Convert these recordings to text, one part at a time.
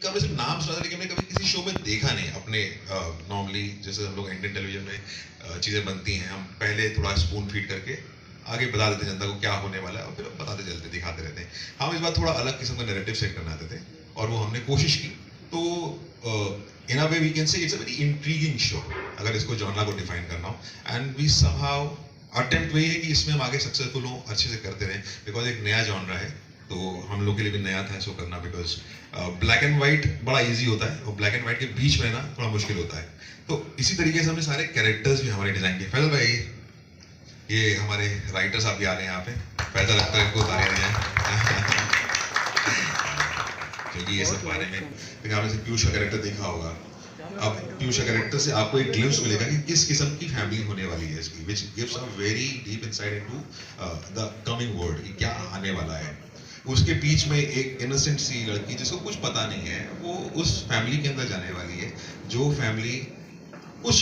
कभी सिर्फ नाम सुना था, लेकिन मैंने कभी किसी शो में देखा नहीं अपने। नॉर्मली जैसे हम लोग इंडियन टेलीविजन में चीज़ें बनती हैं, हम पहले थोड़ा स्पून फीड करके आगे बता देते जनता को क्या होने वाला है, और फिर हम बताते चलते दिखाते रहते हैं। हम इस बार थोड़ा अलग किस्म का नैरेटिव सेट करना चाहते थे, और वो हमने कोशिश की। तो in a way we can say it's a very intriguing show, अगर इसको जॉनरा को डिफाइन करना हो। एंड वी समहाउ अटेम्प्ट वही है कि इसमें हम आगे सक्सेसफुल हों, अच्छे से करते रहें, बिकॉज एक नया जॉनरा है, तो हम लोग के लिए भी नया था इसको करना। बिकॉज ब्लैक एंड वाइट बड़ा इजी होता है, और ब्लैक एंड वाइट के बीच में रहना थोड़ा मुश्किल होता है। तो इसी तरीके से हमने सारे कैरेक्टर्स भी हमारे डिजाइन किए। फैजल भाई, ये हमारे राइटर साहब भी आ रहे हैं यहाँ पे, फैजल अख्तर को उतारे रहे हैं क्योंकि ये सब बारे में, लेकिन आपने से पीयूष का कैरेक्टर देखा होगा। अब पीयूष का कैरेक्टर से आपको एक ग्लिम्स मिलेगा कि किस किस्म की फैमिली होने वाली है इसकी, which gives a very deep insight into the coming world, कि क्या आने वाला है। उसके बीच में एक इनोसेंट सी लड़की जिसको कुछ पता नहीं है, वो उस फैमिली के अंदर जाने वाली है, जो फैमिली कुछ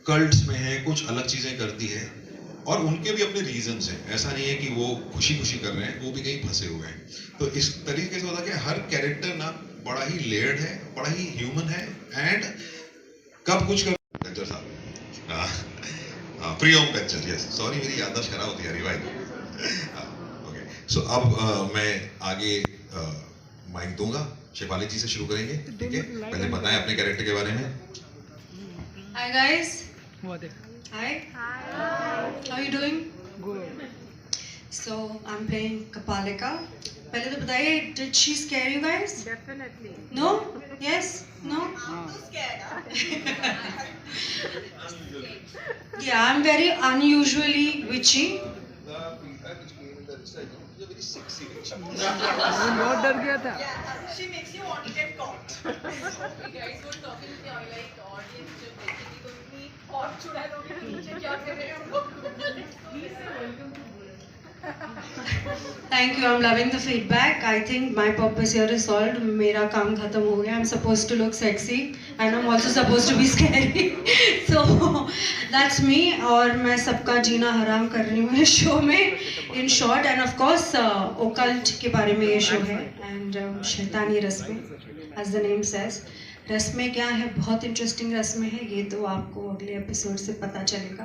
कल्ट्स में है, कुछ अलग चीजें करती है, और उनके भी अपने रीजंस हैं। ऐसा नहीं है कि वो खुशी खुशी कर रहे हैं, वो भी कहीं फंसे हुए हैं। तो इस तरीके से होता है कि हर कैरेक्टर ना बड़ा ही लेयर्ड है, बड़ा ही ह्यूमन है, एंड कब कुछ कर पेंचर साहब, प्रियम पेंचर, यस, सॉरी मेरी याददाश्त खराब होती है रिवाइज। ओके, सो अब मैं आगे माइक दूंगा, शेफाली जी से शुरू करेंगे, ठीक है? पहले बताएं अपने कैरेक्टर के बारे में। Hi guys. Hi. How are you doing? Good. So I'm playing Kapalika. पहले तो बताइए, did she scare you guys? Definitely. No? Yes? No? Yeah, I'm very unusually witchy. बहुत डर गया था. She makes you want to get caught. You guys were talking to the like audience जो basically कोई भी hot चुड़ा लोग नीचे क्या कर रहे हैं उनको. Please say welcome to Thank you. I'm loving the feedback. I think my purpose here is solved. मेरा काम खत्म हो गया. I'm supposed to look sexy and I'm also supposed to be scary. So that's me. और मैं सबका जीना हराम कर रही हूँ इस शो में. In short, and of course, occult के बारे में ये शो है. And शैतानी रस्में, as the name says. रस्में क्या है, बहुत इंटरेस्टिंग रस्में है, ये तो आपको अगले एपिसोड से पता चलेगा.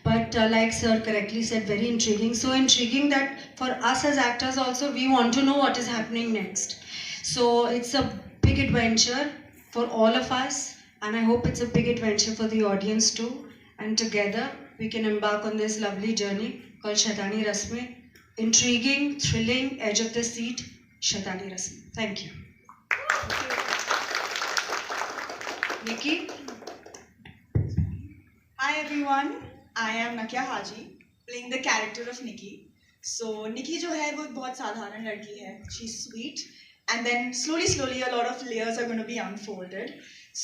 But like sir correctly said, very intriguing, so intriguing that for us as actors also we want to know what is happening next. So it's a big adventure for all of us, and I hope it's a big adventure for the audience too, and together we can embark on this lovely journey called Shaitani Rasmein. Intriguing, thrilling, edge of the seat, Shaitani Rasmein. Thank you. Nikki? Hi everyone, I am Nakia Haji, playing the character of Nikki. So Nikki जो है वो एक बहुत साधारण लड़की है. She's sweet, and then slowly a lot of layers are going to be unfolded.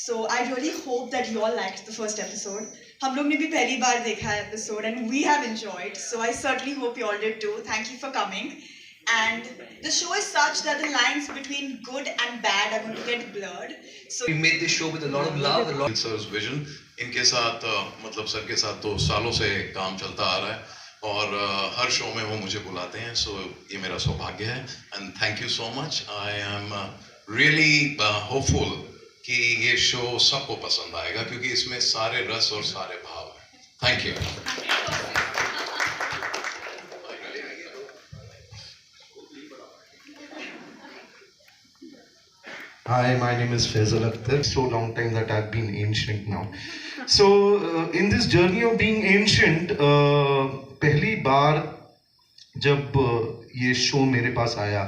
So I really hope that you all liked the first episode. हम लोग ने भी पहली बार देखा है episode and we have enjoyed. So I certainly hope you all did too. Thank you for coming. And the show is such that the lines between good and bad are going to get blurred. So We made this show with a lot of love, a lot. Sir's vision. इनके साथ मतलब sir के साथ तो सालों से काम चलता आ रहा है, और हर शो में वो मुझे बुलाते हैं, सो ये मेरा सौभाग्य है. And thank you so much. I am really hopeful कि ये शो सबको पसंद आएगा, क्योंकि इसमें सारे रस और सारे भाव हैं. Thank you. Hi, my name is Faisal Akhtar. So long time that I've been ancient now. So in this journey of being ancient, पहली बार जब ये शो मेरे पास आया,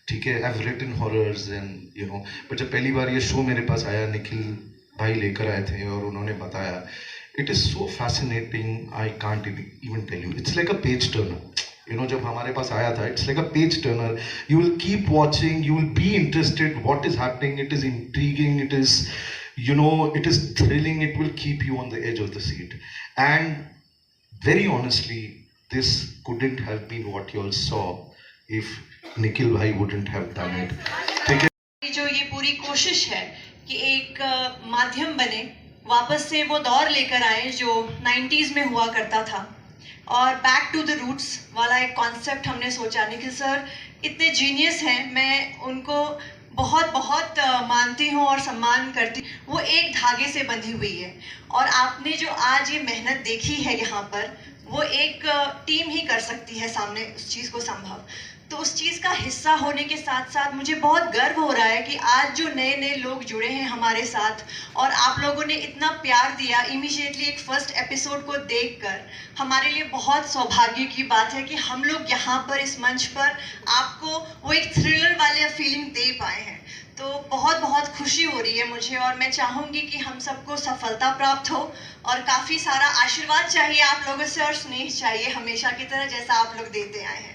ठीक है, I've written horrors and you know, but जब पहली बार ये शो मेरे पास आया, निखिल भाई लेकर आए थे और उन्होंने बताया, it is so fascinating. I can't even tell you. It's like a page turner. You know, जब हमारे पास आया था, it's like a page turner. You will keep watching, you will be interested what is happening. It is intriguing, it is, you know, it is thrilling, it will keep you on the edge of the seat. And very honestly, this couldn't have been what you all saw if Nikhil bhai wouldn't have done it. ठीक है? जो ये पूरी कोशिश है कि एक माध्यम बने, वापस से वो दौर लेकर आए जो 90s में हुआ करता था, और बैक टू द रूट्स वाला एक कॉन्सेप्ट हमने सोचा. निखिल सर इतने जीनियस हैं, मैं उनको बहुत बहुत मानती हूँ और सम्मान करती हूँ, वो एक धागे से बंधी हुई है। और आपने जो आज ये मेहनत देखी है यहाँ पर, वो एक टीम ही कर सकती है सामने उस चीज़ को संभव। तो उस चीज़ का हिस्सा होने के साथ साथ मुझे बहुत गर्व हो रहा है कि आज जो नए नए लोग जुड़े हैं हमारे साथ, और आप लोगों ने इतना प्यार दिया इमीडिएटली एक फर्स्ट एपिसोड को देखकर, हमारे लिए बहुत सौभाग्य की बात है कि हम लोग यहाँ पर इस मंच पर आपको वो एक थ्रिलर वाले फीलिंग दे पाए हैं। तो बहुत बहुत खुशी हो रही है मुझे, और मैं चाहूँगी कि हम सबको सफलता प्राप्त हो, और काफ़ी सारा आशीर्वाद चाहिए आप लोगों से और स्नेह चाहिए हमेशा की तरह, जैसा आप लोग देते आए हैं।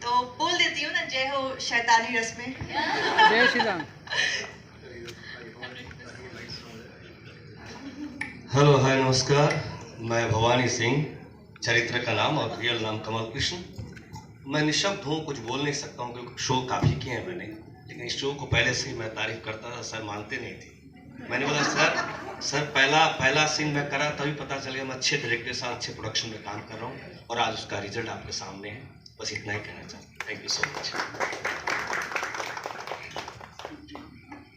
तो बोल देती हूँ ना, जय हो शैतानी रस्में। जय श्री राम। हेलो, हाय, नमस्कार। मैं भवानी सिंह, चरित्र का नाम और रियल नाम कमल कृष्ण। मैं निशब्द हूँ, कुछ बोल नहीं सकता हूँ क्योंकि शो काफ़ी किए हैं मैंने, लेकिन इस शो को पहले से ही मैं तारीफ करता था। सर मानते नहीं थे। मैंने बोला सर पहला सीन मैं करा, तभी पता चल गया मैं अच्छे डायरेक्टर के साथ अच्छे प्रोडक्शन में काम कर रहा हूँ, और आज उसका रिजल्ट आपके सामने है। बस इतना ही कहना चाहता हूँ। Thank you so much.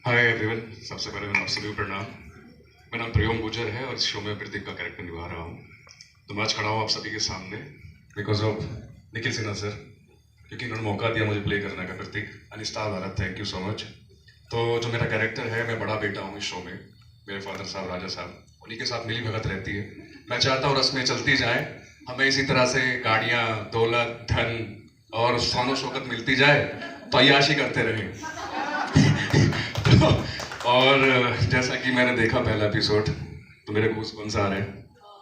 Hi everyone, सबसे पहले मैं आप सभी को प्रणाम। मेरा नाम प्रियोम गुजर है और इस शो में प्रतीक का कैरेक्टर निभा रहा हूँ। तो मैं आज खड़ा हूँ आप सभी के सामने because of Nikhil Sinha sir, क्योंकि इन्होंने मौका दिया मुझे प्ले करने का Prateek. And star Bharat, thank you so much. तो जो मेरा कैरेक्टर है, मैं बड़ा बेटा हूँ इस शो में। मेरे फादर साहब राजा साहब, उन्हीं के साथ मिली भगत रहती है। मैं चाहता हूँ रस्में चलती जाए, हमें इसी तरह से गाड़ियाँ, दौलत, धन और शानो शौकत मिलती जाए, तो अय्याशी करते रहें। और जैसा कि मैंने देखा पहला एपिसोड, तो मेरे गूज़बम्स आ रहे हैं,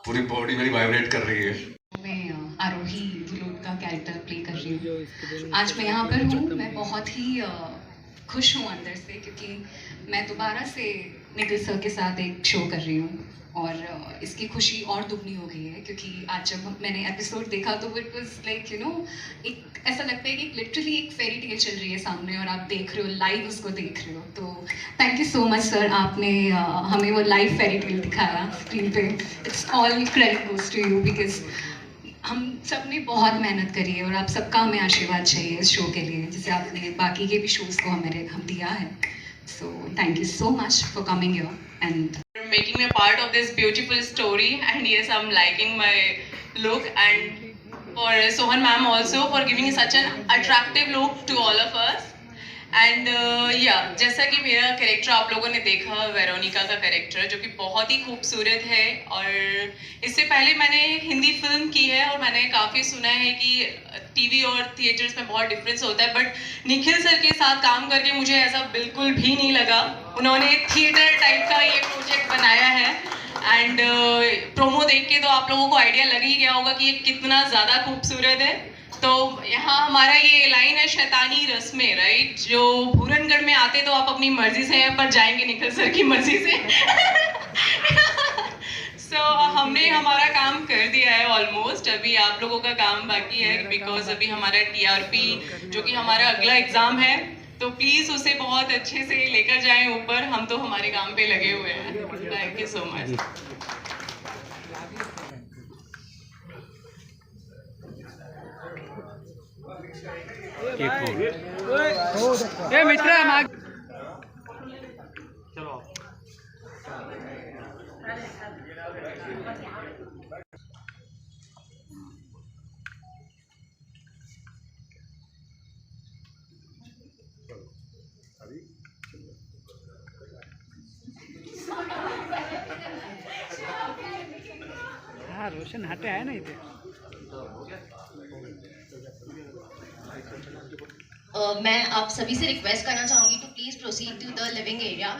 पूरी बॉडी मेरी वाइब्रेट कर रही है। मैं आरोही दुलोट का कैरेक्टर प्ले कर रही हूँ। आज मैं यहाँ पर हूँ, मैं बहुत ही खुश हूँ अंदर से, क्योंकि मैं दोबारा से निखिल सर के साथ एक शो कर रही हूँ, और इसकी खुशी और दुगनी हो गई है क्योंकि आज जब मैंने एपिसोड देखा तो इट वाज लाइक एक ऐसा लगता है कि लिटरली एक फेरी टेल चल रही है सामने और आप देख रहे हो, लाइव उसको देख रहे हो। तो thank you so much sir, आपने हमें वो लाइव फेरी टेल दिखाया स्क्रीन पे। It's all credit goes to you, because हम सब ने बहुत मेहनत करी है और आप सबका हमें आशीर्वाद चाहिए इस शो के लिए, जिसे आपने बाकी के भी शोज़ को हम दिया है। So thank you so much for coming here and making me a part of this beautiful story. And yes, I'm liking my look, and for Sohan ma'am also for giving such an attractive look to all of us. And जैसा कि मेरा character आप लोगों ने देखा, Veronica का character, जो कि बहुत ही खूबसूरत है। और इससे पहले मैंने एक हिंदी फिल्म की है और मैंने काफ़ी सुना है कि टीवी और थिएटर्स में बहुत डिफरेंस होता है, बट निखिल सर के साथ काम करके मुझे ऐसा बिल्कुल भी नहीं लगा। उन्होंने थिएटर टाइप का ये प्रोजेक्ट बनाया है, एंड प्रोमो देख के तो आप लोगों को आइडिया लग ही गया होगा कि ये कितना ज़्यादा खूबसूरत है। तो यहाँ हमारा ये लाइन है शैतानी रस्में, राइट? जो पूरनगढ़ में आते तो आप अपनी मर्जी से, पर जाएंगे निखिल सर की मर्जी से। सो हमने हमारा काम कर दिया है ऑलमोस्ट, अभी आप लोगों का काम बाकी है, बिकॉज अभी हमारा TRP जो कि हमारा अगला एग्ज़ाम है, तो प्लीज़ उसे बहुत अच्छे से लेकर जाएं ऊपर। हम तो हमारे काम पे लगे हुए हैं। Thank you so much. ए मित्रा माग चलो हाँ, रोशन हटे आए ना इधर। मैं आप सभी से रिक्वेस्ट करना चाहूँगी to please proceed to the living area.